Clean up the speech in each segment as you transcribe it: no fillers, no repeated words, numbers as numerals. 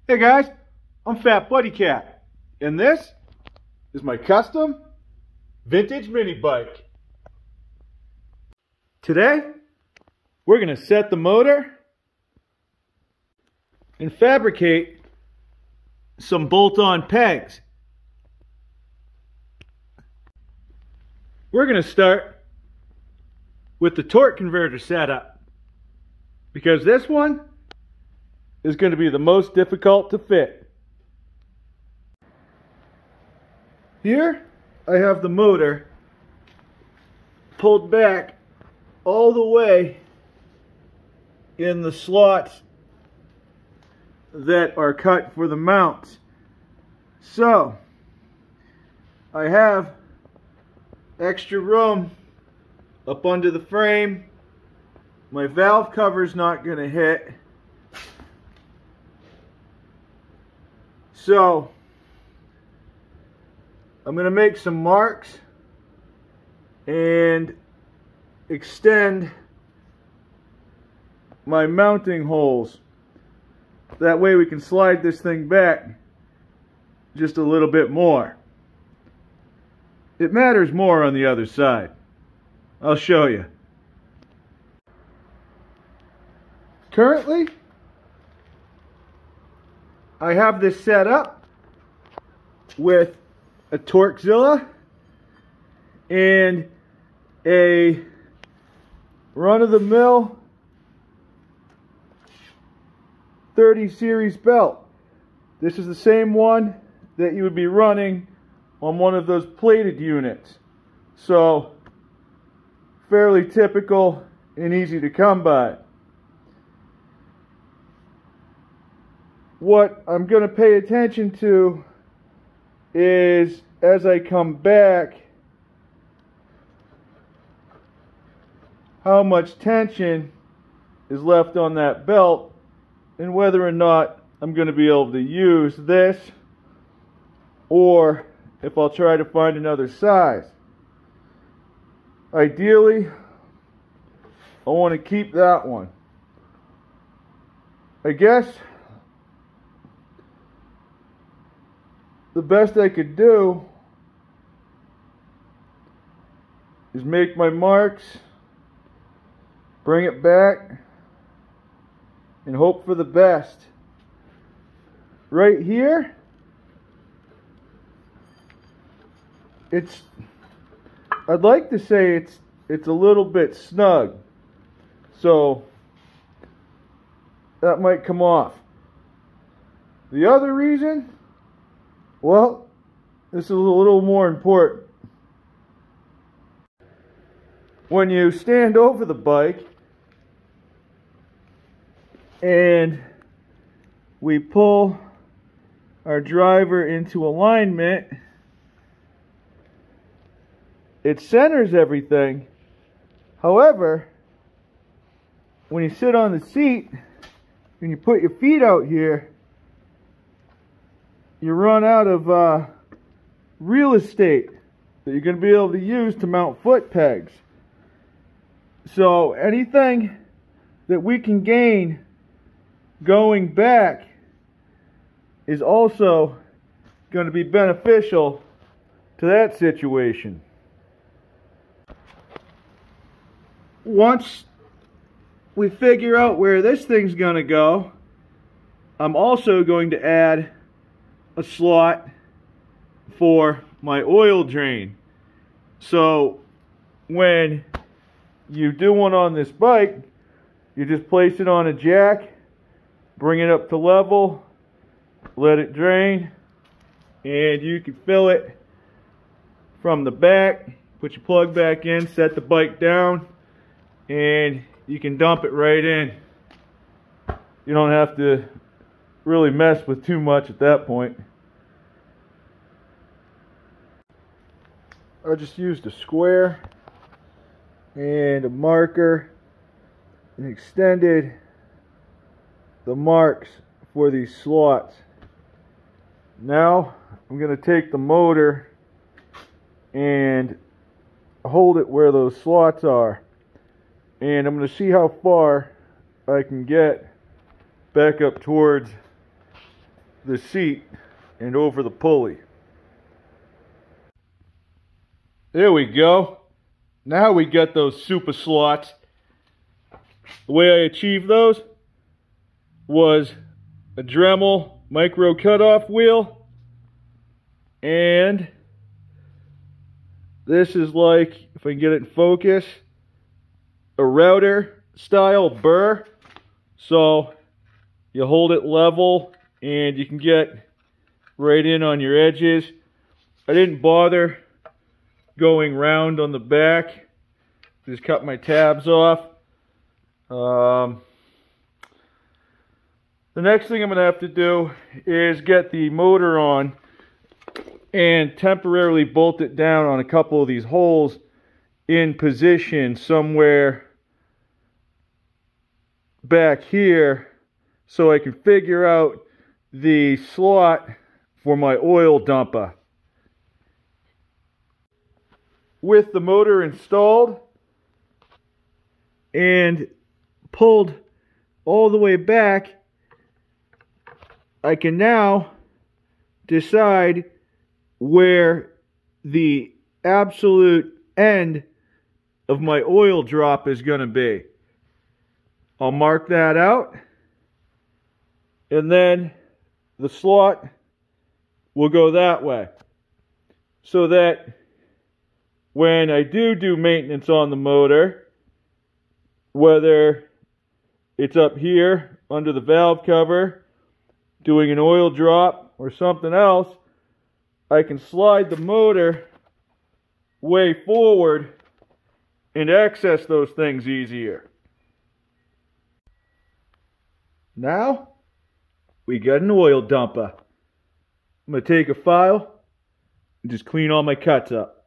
Hey guys, I'm FatBuddyCat, and this is my custom vintage mini bike. Today, we're going to set the motor and fabricate some bolt-on pegs. We're going to start with the torque converter setup, because this one is going to be the most difficult to fit. Here I have the motor pulled back all the way in the slots that are cut for the mounts. So I have extra room up under the frame. My valve cover is not going to hit. So I'm going to make some marks and extend my mounting holes. That way we can slide this thing back just a little bit more. It matters more on the other side. I'll show you. Currently, I have this set up with a Torquezilla and a run-of-the-mill 30 series belt. This is the same one that you would be running on one of those plated units. So, fairly typical and easy to come by. What I'm going to pay attention to is, as I come back, how much tension is left on that belt and whether or not I'm going to be able to use this, or if I'll try to find another size. Ideally, I want to keep that one. I guess the best I could do is make my marks, bring it back, and hope for the best. Right here, I'd like to say it's a little bit snug, so that might come off. The other reason, well, this is a little more important. When you stand over the bike and we pull our driver into alignment, it centers everything. However, when you sit on the seat and you put your feet out here, you run out of real estate that you're going to be able to use to mount foot pegs. So anything that we can gain going back is also going to be beneficial to that situation. Once we figure out where this thing's going to go, I'm also going to add a slot for my oil drain. So when you do one on this bike, you just place it on a jack, bring it up to level, let it drain, and you can fill it from the back, put your plug back in, set the bike down, and you can dump it right in. You don't have to really mess with too much at that point. I just used a square and a marker and extended the marks for these slots. Now I'm going to take the motor and hold it where those slots are, and I'm going to see how far I can get back up towards the seat and over the pulley. There we go. Now we got those super slots. The way I achieved those was a Dremel micro cutoff wheel, and this is like, if I can get it in focus, a router style burr. So you hold it level and you can get right in on your edges. I didn't bother going round on the back. Just cut my tabs off. The next thing I'm going to have to do is get the motor on and temporarily bolt it down on a couple of these holes in position somewhere back here so I can figure out the slot for my oil dumper. With the motor installed and pulled all the way back, I can now decide where the absolute end of my oil drop is going to be. I'll mark that out, and then the slot will go that way, so that when I do maintenance on the motor, whether it's up here under the valve cover, doing an oil drop or something else, I can slide the motor way forward and access those things easier. Now, we got an oil dumper. I'm going to take a file and just clean all my cuts up.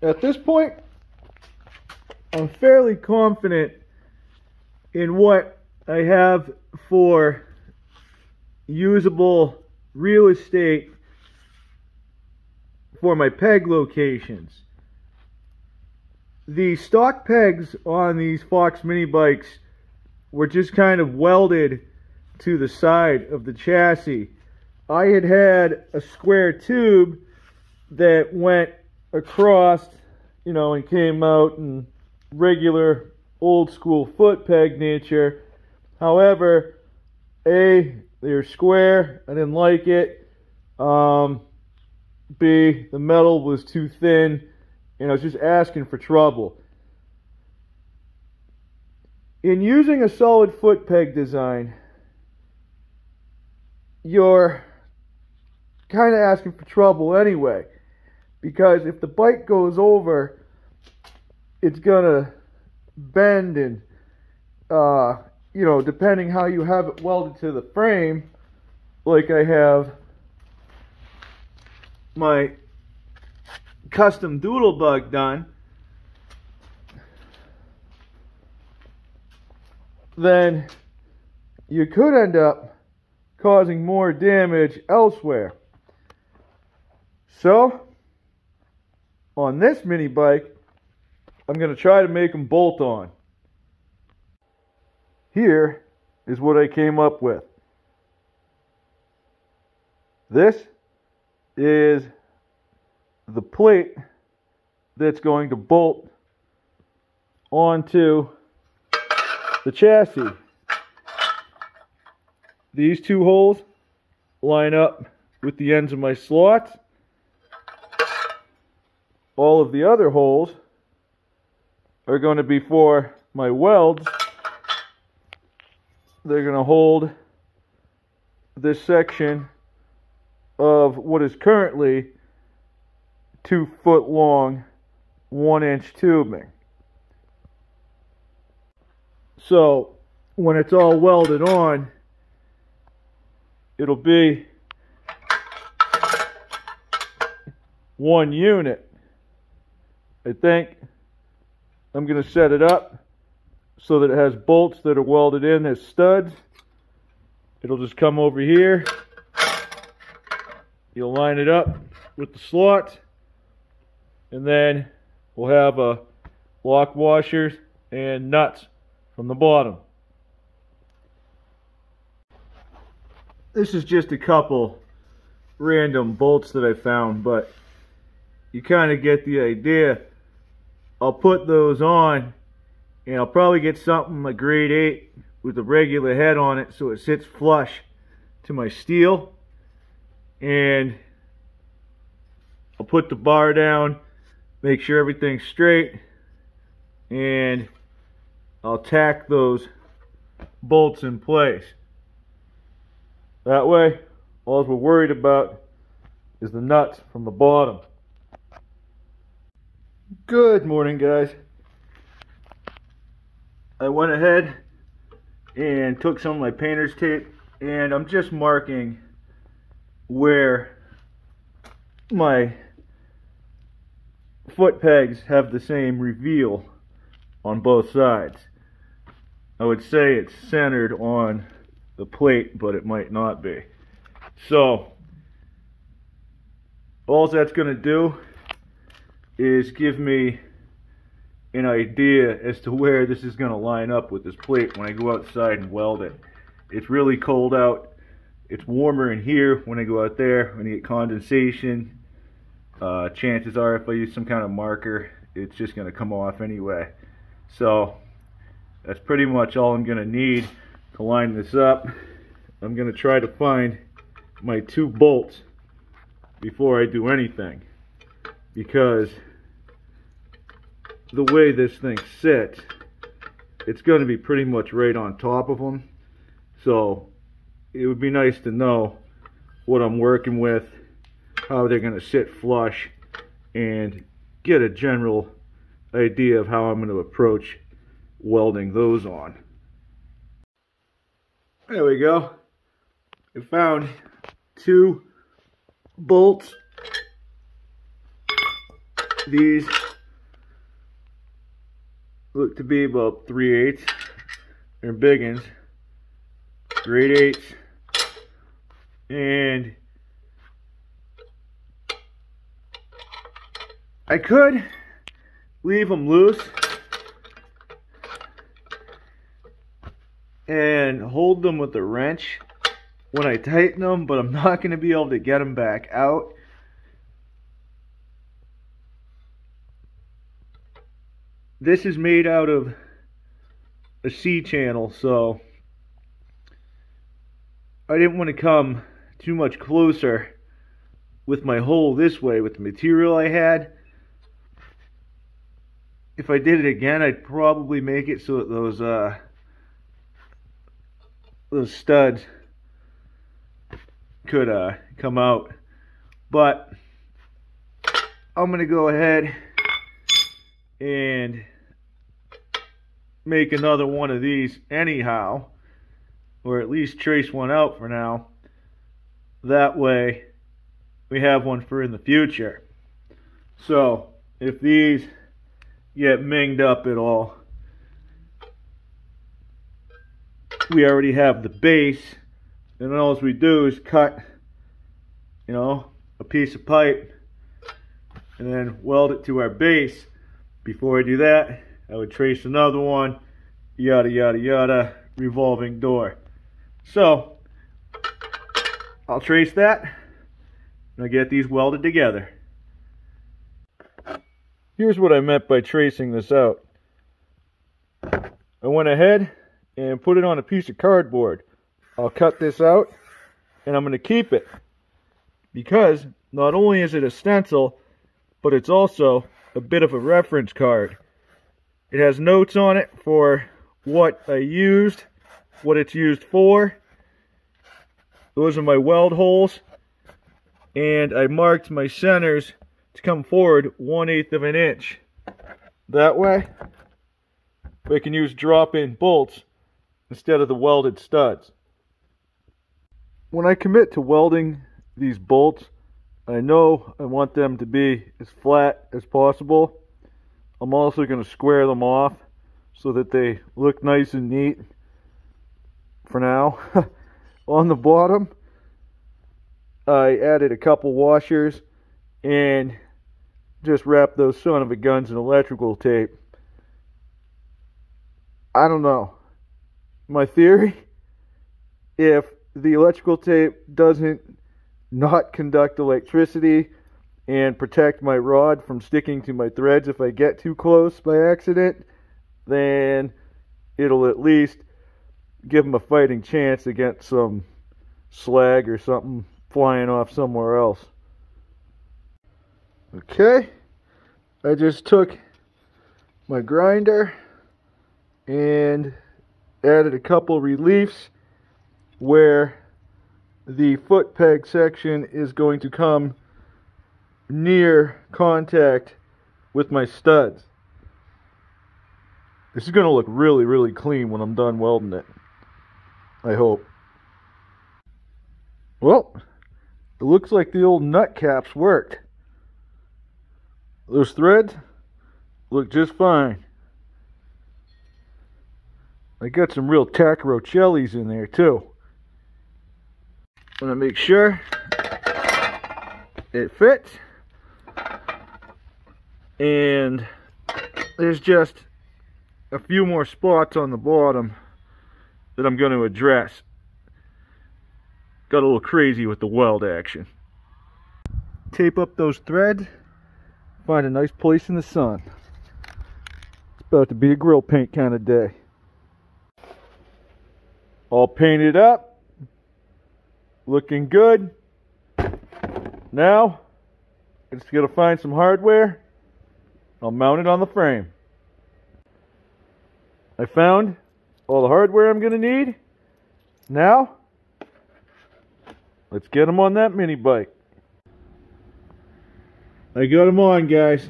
At this point, I'm fairly confident in what I have for usable real estate for my peg locations. The stock pegs on these Fox mini bikes were just kind of welded to the side of the chassis. I had a square tube that went across, you know, and came out in regular old school foot peg nature. However, A, they're square, I didn't like it. B, the metal was too thin, and I was just asking for trouble. In using a solid foot peg design, you're kind of asking for trouble anyway, because if the bike goes over, it's gonna bend, and you know, depending how you have it welded to the frame, like I have my custom doodlebug done, then you could end up causing more damage elsewhere. So, on this mini bike, I'm going to try to make them bolt on. Here is what I came up with. This is the plate that's going to bolt onto the chassis. These two holes line up with the ends of my slots. All of the other holes are going to be for my welds. They're going to hold this section of what is currently 2 foot long, 1 inch tubing. So when it's all welded on, it'll be one unit. I think I'm going to set it up so that it has bolts that are welded in as studs. It'll just come over here. You'll line it up with the slots, and then we'll have lock washers and nuts from the bottom. this is just a couple random bolts that I found, but you kind of get the idea. I'll put those on, and I'll probably get something a grade 8 with a regular head on it so it sits flush to my steel. And I'll put the bar down, make sure everything's straight, and I'll tack those bolts in place. That way, all we're worried about is the nuts from the bottom. Good morning, guys. I went ahead and took some of my painter's tape, and I'm just marking where my foot pegs have the same reveal on both sides. I would say it's centered on the plate, but it might not be. So all that's going to do is give me an idea as to where this is going to line up with this plate when I go outside and weld it. It's really cold out. It's warmer in here when I go out there. When you get condensation, chances are if I use some kind of marker, it's just going to come off anyway. So that's pretty much all I'm going to need to line this up. I'm going to try to find my 2 bolts before I do anything, because the way this thing sits, it's going to be pretty much right on top of them. So it would be nice to know what I'm working with, how they're going to sit flush, and get a general idea of how I'm going to approach welding those on. There we go. I found 2 bolts. These look to be about 3/8. They're big ones, grade 8s, and I could leave them loose and hold them with a wrench when I tighten them, but I'm not going to be able to get them back out. This is made out of a C-channel, so I didn't want to come too much closer with my hole this way with the material I had. If I did it again, I'd probably make it so that those studs could come out. But I'm going to go ahead and make another one of these anyhow, or at least trace one out for now. That way we have one for in the future. So if these get minged up at all, we already have the base, and then all we do is cut, a piece of pipe and then weld it to our base. Before I do that, I would trace another one, yada yada yada, revolving door. So I'll trace that and I'll get these welded together. Here's what I meant by tracing this out. I went ahead and put it on a piece of cardboard. I'll cut this out and I'm going to keep it, because not only is it a stencil, but it's also a bit of a reference card. It has notes on it for what I used, what it's used for. Those are my weld holes, and I marked my centers to come forward 1/8 of an inch. That way I can use drop-in bolts instead of the welded studs. When I commit to welding these bolts, I know I want them to be as flat as possible. I'm also going to square them off so that they look nice and neat for now. On the bottom, I added a couple washers and just wrapped those son of a guns in electrical tape. I don't know. My theory, if the electrical tape doesn't not conduct electricity and protect my rod from sticking to my threads if I get too close by accident, then it'll at least give them a fighting chance against some slag or something flying off somewhere else. Okay, I just took my grinder and added a couple reliefs where the foot peg section is going to come near contact with my studs. This is going to look really, really clean when I'm done welding it, I hope. Well, it looks like the old nut caps worked. Those threads look just fine. I got some real Tacrocellis in there too. I'm going to make sure it fits. And there's just a few more spots on the bottom that I'm going to address. Got a little crazy with the weld action. Tape up those threads. Find a nice place in the sun. It's about to be a grill paint kind of day. All painted up. Looking good. Now, I just got to find some hardware. I'll mount it on the frame. I found all the hardware I'm going to need. Now, let's get them on that mini bike. I got them on, guys.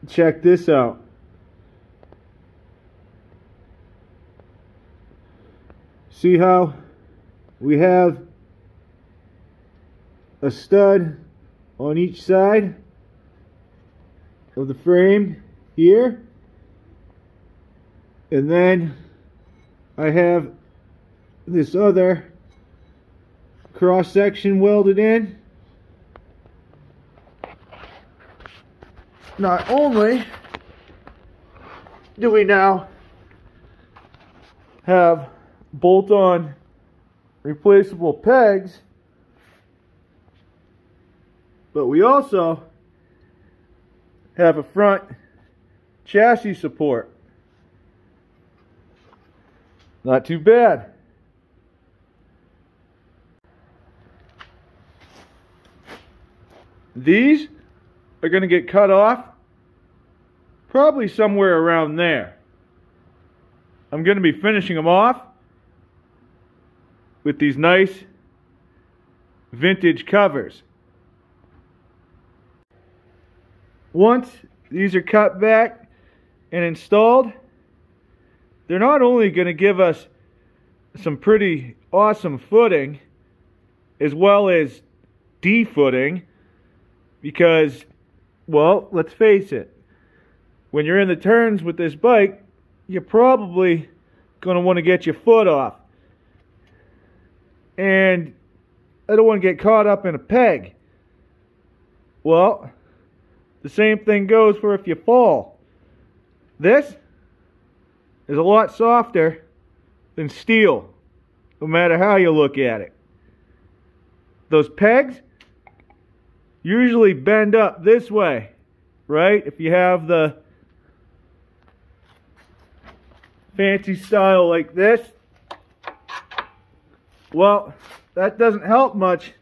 Check this out. See how we have a stud on each side of the frame here, and then I have this other cross section welded in. Not only do we now have bolt-on replaceable pegs, but we also have a front chassis support. Not too bad. These are going to get cut off probably somewhere around there. I'm going to be finishing them off with these nice vintage covers. Once these are cut back and installed, they're not only going to give us some pretty awesome footing as well as de-footing, because, well, let's face it, when you're in the turns with this bike, you're probably going to want to get your foot off. And I don't want to get caught up in a peg. Well, the same thing goes for if you fall. This is a lot softer than steel, no matter how you look at it. Those pegs usually bend up this way, right? If you have the fancy style like this. Well, that doesn't help much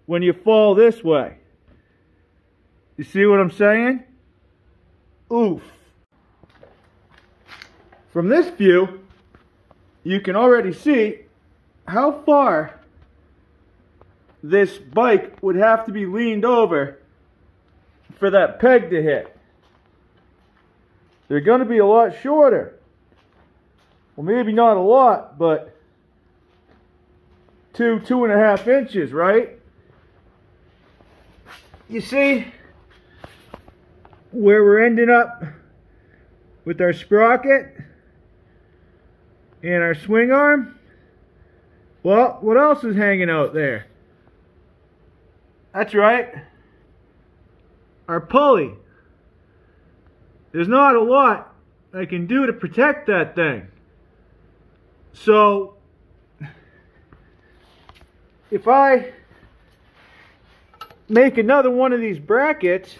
when you fall this way. You see what I'm saying? Oof. From this view, you can already see how far this bike would have to be leaned over for that peg to hit. They're going to be a lot shorter. Well, maybe not a lot, but 2.5 inches, right? You see where we're ending up with our sprocket and our swing arm? Well, what else is hanging out there? That's right, our pulley. There's not a lot I can do to protect that thing. So if I make another one of these brackets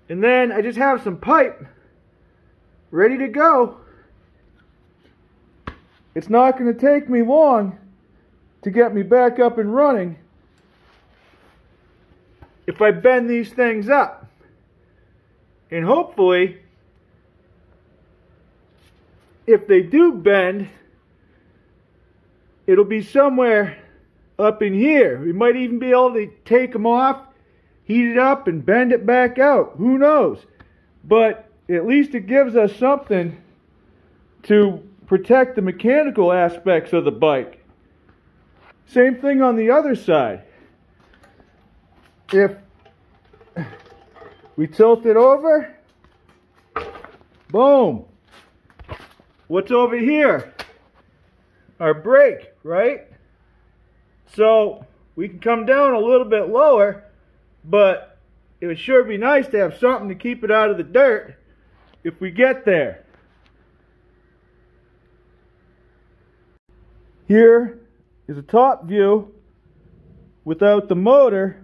and then I just have some pipe ready to go, it's not going to take me long to get me back up and running if I bend these things up. And hopefully, if they do bend, it'll be somewhere up in here. We might even be able to take them off, heat it up, and bend it back out. Who knows? But at least it gives us something to protect the mechanical aspects of the bike. Same thing on the other side. If we tilt it over, boom. What's over here? Our brake, right? So we can come down a little bit lower, but it would sure be nice to have something to keep it out of the dirt if we get there. Here is a top view without the motor,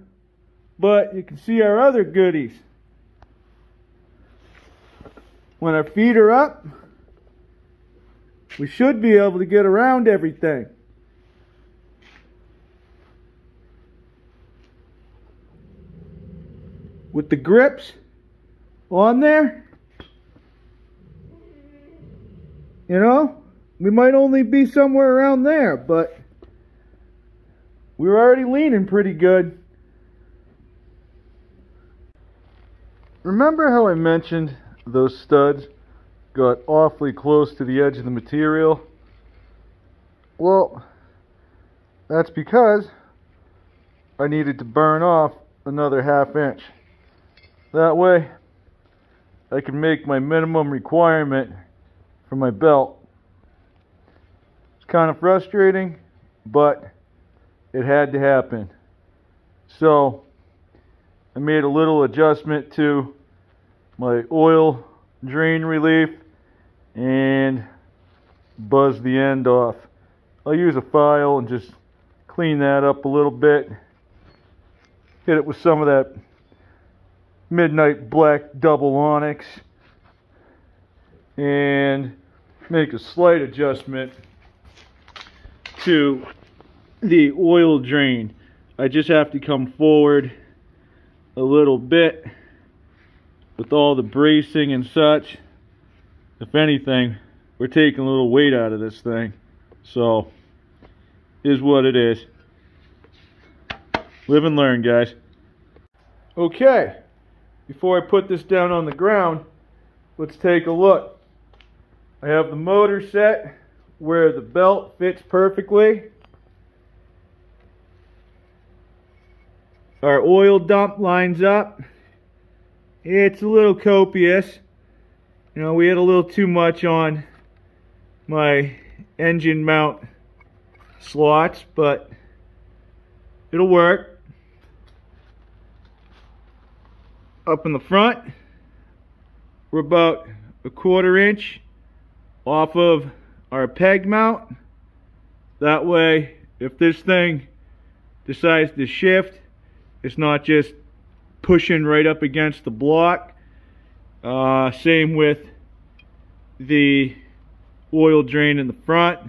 but you can see our other goodies. When our feet are up, we should be able to get around everything. With the grips on there, you know, we might only be somewhere around there, but we're already leaning pretty good. Remember how I mentioned those studs got awfully close to the edge of the material? Well, that's because I needed to burn off another ½ inch. That way I can make my minimum requirement for my belt. It's kind of frustrating, but it had to happen. So I made a little adjustment to my oil drain relief and buzz the end off. I'll use a file and just clean that up a little bit. Hit it with some of that midnight black double onyx and make a slight adjustment to the oil drain. I just have to come forward a little bit with all the bracing and such. If anything, we're taking a little weight out of this thing. So, is what it is. Live and learn, guys. Okay, before I put this down on the ground, let's take a look. I have the motor set where the belt fits perfectly. Our oil dump lines up. It's a little copious. You know, we had a little too much on my engine mount slots, but it'll work. Up in the front, we're about a ½ inch off of our peg mount. That way, if this thing decides to shift, it's not just pushing right up against the block. Same with the oil drain in the front.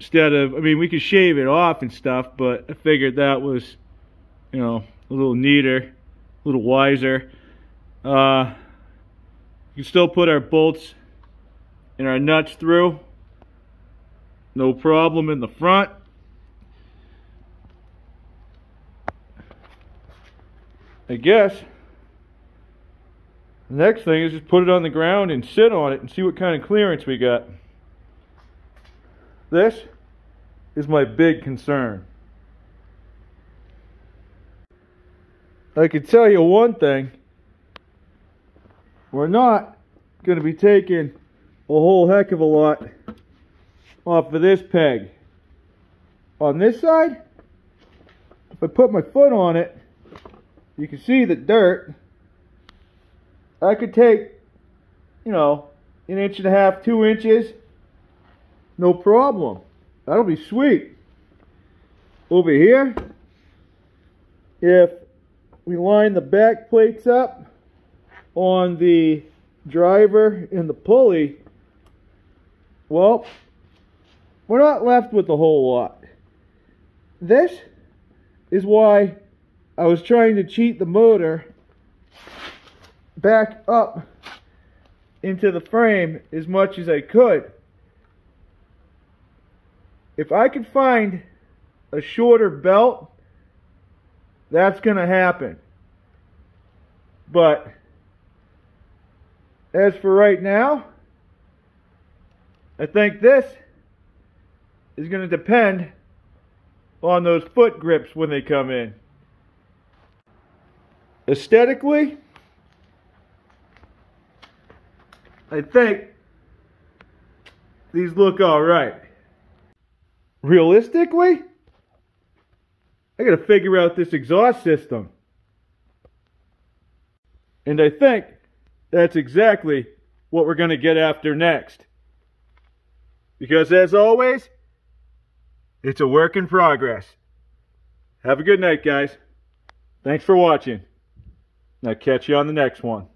Instead of, I mean, we could shave it off and stuff, but I figured that was, you know, a little neater, a little wiser. You can still put our bolts and our nuts through. No problem in the front. I guess the next thing is just put it on the ground and sit on it and see what kind of clearance we got. This is my big concern. I can tell you one thing. We're not going to be taking a whole heck of a lot off of this peg. On this side, if I put my foot on it, you can see the dirt. I could take, you know, 1.5 inches, 2 inches. No problem. That'll be sweet. over here, if we line the back plates up on the driver and the pulley, well, we're not left with a whole lot. This is why I was trying to cheat the motor back up into the frame as much as I could. If I could find a shorter belt, that's going to happen. But as for right now, I think this is going to depend on those foot grips when they come in. Aesthetically, I think these look alright. Realistically, I gotta figure out this exhaust system. And I think that's exactly what we're gonna get after next. Because as always, it's a work in progress. Have a good night, guys. Thanks for watching. I'll catch you on the next one.